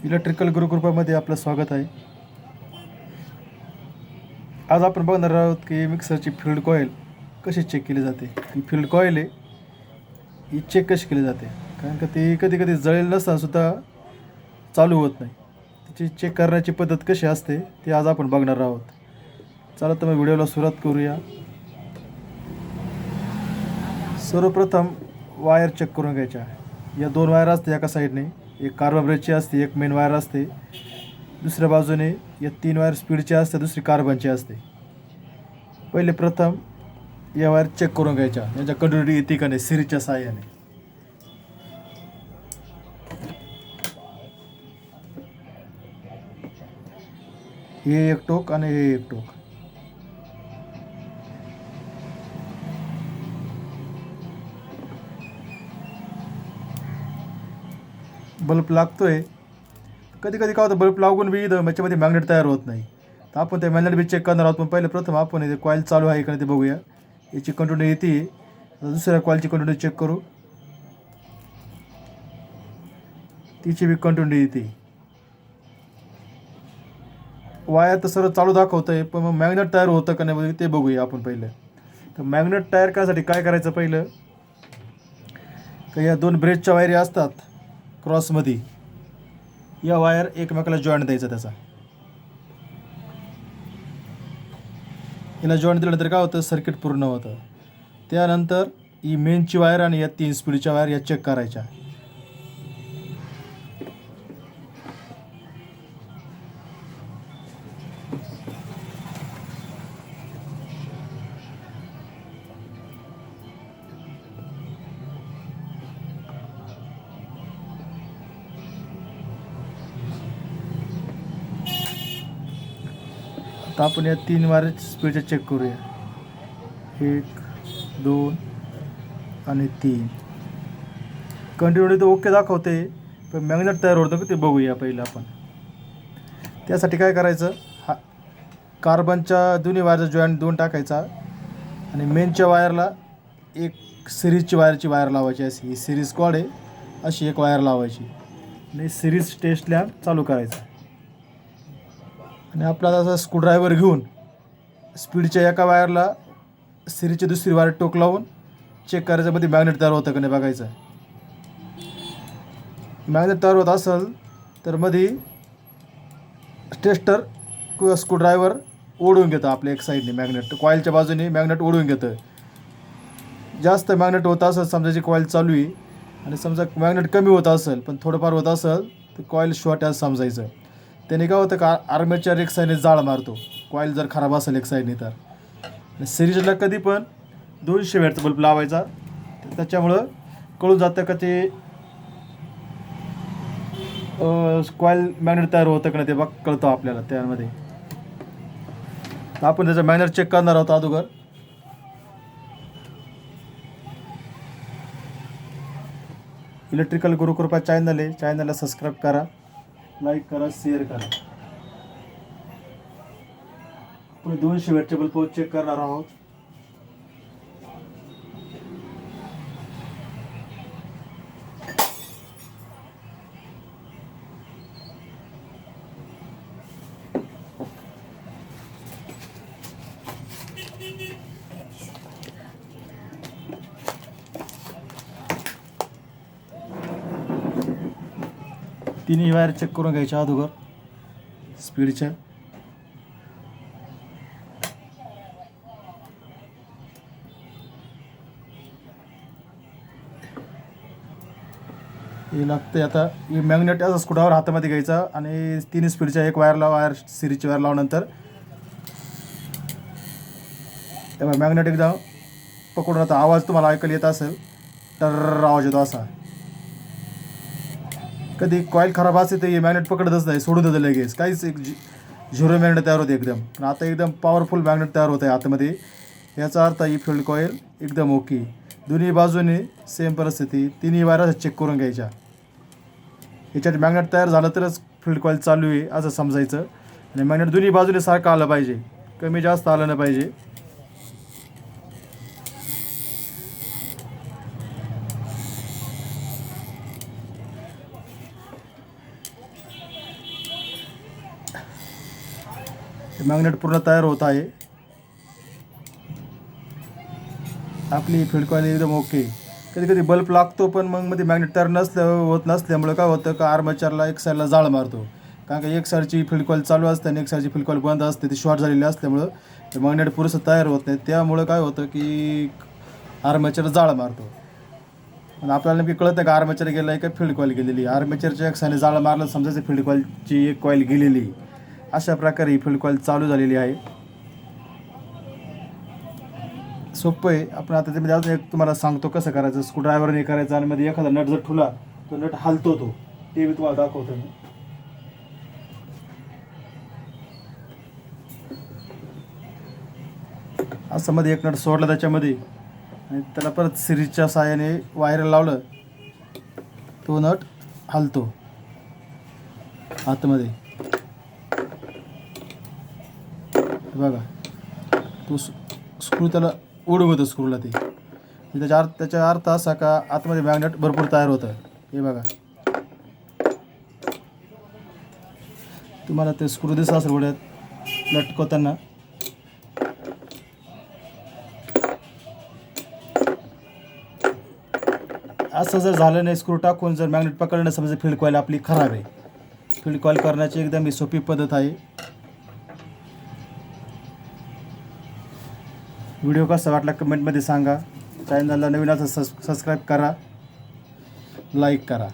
Electrical गुरुकृपामध्ये आपलं स्वागत आहे. आज आपण बघणार आहोत की मिक्सरची फील्ड कॉईल कशी चेक केली जाते. ही फील्ड कॉईल आहे, ही चेक कशी केली जाते, कारण का ती कधी कधी जळेल नसताना सुद्धा चालू होत नाही. तिची चेक करण्याची पद्धत कशी असते ते आज आपण बघणार आहोत. चला तर मग व्हिडिओला सुरुवात करूया. सर्वप्रथम वायर चेक करून घ्यायच्या. या दोन वायर असते एका साईडने, एक कार्बन ब्रशची असते, एक मेन वायर असते. दुसऱ्या बाजूने या 3 वायर स्पीडची असते, दुसरी कार्बनची असते. पहिले प्रथम या वायर चेक करून घ्यायच्या, याच्या कंटिन्युटी येते का नाही सिरीजच्या साहाय्याने. हे एक टोक आणि हे एक टोक. बल्ब लागतोय. कधी कधी काय होतं, बल्ब लागून बी याच्यामध्ये मॅग्नेट तयार होत नाही. तर आपण ते मॅग्नेट बी चेक करणार आहोत. पण पहिले प्रथम आपण इथे कॉईल चालू आहे का ते बघूया. याची कंटिन्यू येते. दुसऱ्या कॉईलची कंटिन्यू चेक करू. तिची बी कंटिन्यू येते. वायर तर सर्व चालू दाखवतं आहे, पण मग मॅग्नेट तयार होतं का नाही ते बघूया आपण पहिलं. तर मॅग्नेट तयार करण्यासाठी काय करायचं, पहिलं का या 2 ब्रेसच्या वायरी असतात क्रॉसमध्ये, या वायर एकमेकाला जॉईंट द्यायचा. त्याचा याला जॉईंट दिल्यानंतर काय होतं, सर्किट पूर्ण होतं. त्यानंतर ही मेनची वायर आणि या 3 स्पीडच्या वायर या चेक करायच्या. आता आपण या 3 वायर स्पीडच्या चेक करूया. 1 2 आणि 3. कंटिन्युटी तर ओके दाखवते, पण मॅग्नेट तयार होतं का ते बघूया पहिलं आपण. त्यासाठी काय करायचं, हा कार्बनच्या दोन्ही वायरचा जॉईंट 2 टाकायचा आणि मेनच्या वायरला एक सिरीजची वायरची वायर लावायची. अशी ही सिरीज कॉड आहे, अशी एक वायर लावायची आणि सिरीज टेस्ट लॅम्प चालू करायचा. आणि आपला असा स्क्रूड्रायव्हर घेऊन स्पीडच्या एका वायरला सिरीजची दुसरी वायर टोक लावून चेक करायचं, मध्ये मॅग्नेट तयार होतं का नाही बघायचं. मॅग्नेट तयार होत असेल तर मध्ये टेस्टर किंवा स्क्रूड्रायव्हर ओढून घेतं आपल्या एक साईडने, मॅग्नेट कॉईलच्या बाजूने मॅग्नेट ओढून घेतं. जास्त मॅग्नेट होत असेल, समजा जी कॉईल चालू आहे आणि समजा मॅग्नेट कमी होत असेल पण थोडंफार होत असेल तर कॉईल शॉर्ट आहे समजायचं. त्याने काय होतं का आर्मेचर एक साईडने जाळ मारतो, कॉईल जर खराब असेल एक साईडने तर. आणि सिरीजला कधी पण 200 वॅटचा बल्ब लावायचा. त्याच्यामुळं कळून जातं का ते कॉईल मॅग्नेट तयार होतं का नाही ते बघ कळतं आपल्याला त्यामध्ये. आपण त्याचं मॅग्नेट चेक करणार आहोत अगोदर. इलेक्ट्रिकल गुरुकृपा चॅनल आहे, चॅनलला सबस्क्राईब करा, लाईक करा, शेअर करा. आपण 200 वॅटचे बल्ब चेक करणार आहोत. तिन्ही वायर चेक करून घ्यायच्या अगोदर स्पीडच्या. हे लागते. आता हे मॅग्नेट असं स्क्रूड्रायव्हर हातामध्ये घ्यायचा आणि 3 स्पीडच्या एक वायर सिरीजची वायर लावल्यानंतर तेव्हा मॅग्नेट एकदा पकडून, आता आवाज तुम्हाला ऐकायला येत असेल, तर आवाज येतो असा. कधी कॉईल खराब असते तर हे मॅग्नेट पकडतच नाही, सोडून देतं लगेच, काहीच एक झिरो मॅग्नेट तयार होते एकदम. पण आता एकदम पॉवरफुल मॅग्नेट तयार होत आहे आतमध्ये. याचा अर्थ ही फील्ड कॉईल एकदम ओके. दोन्ही बाजूने सेम परिस्थिती, तिन्ही वायर चेक करून घ्यायच्या. याच्यात मॅग्नेट तयार झालं तरच फील्ड कॉईल चालू आहे असं समजायचं. आणि मॅग्नेट दोन्ही बाजूने सारखं आलं पाहिजे, कमी जास्त आलं नाही पाहिजे. मॅग्नेट पूर्ण तयार होत आहे. आपली फील्ड कॉईल एकदम ओके. कधी कधी बल्ब लागतो, पण मग मध्ये मॅग्नेट तयार होत नसल्यामुळं काय होतं का आर्मेचरला एक साईडला जाळ मारतो. कारण का एक साईडची फील्ड कॉईल चालू असते आणि एक साईडची फील्ड कॉईल बंद असते, ती शॉर्ट झालेली असल्यामुळं ते मॅग्नेट पुरेसं तयार होत नाही. त्यामुळं काय होतं की आर्मेचर जाळ मारतो. आणि आपल्याला नेमकी कळत नाही का आर्मेचर गेला आहे का फील्ड कॉईल गेलेली. आर्मेचरच्या एक साईडने जाळ मारलं समजायचं फील्ड कॉईलची एक कॉईल गेलेली. अशा प्रकारे ही फील्ड कॉईल चालू झालेली आहे. सोपं आहे. आपण आता त्यामध्ये अजून एक तुम्हाला सांगतो कसं करायचं. स्क्रूड्रायव्हरने करायचं आणि मध्ये एखादा नट जर ठुला तो नट हलतो, ते मी तुम्हाला दाखवतो मी. असं मध्ये एक नट सोडला त्याच्यामध्ये आणि त्याला परत सिरीजच्या साहाय्याने वायर लावलं, तो नट हलतो आतमध्ये. बघा तो स्क्रू त्याला उडून होतं स्क्रूला ते. त्याचा अर्थ असा का आतमध्ये मॅग्नेट भरपूर तयार होतं. हे बघा तुम्हाला ते स्क्रू दिसत असेल उड्यात लटकवताना. असं जर झालं नाही, स्क्रू टाकून जर मॅग्नेट पकडलं समजा फील्ड कॉईल आपली खराब आहे. फील्ड कॉईल करण्याची एकदम ही सोपी पद्धत आहे. व्हिडिओ कसा वाटला कमेंटमध्ये सांगा. चॅनलला नवीन असं सबस्क्राईब करा, लाईक करा.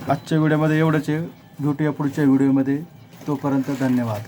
आजच्या व्हिडिओमध्ये एवढंच आहे. भेटूया पुढच्या व्हिडिओमध्ये. तोपर्यंत धन्यवाद.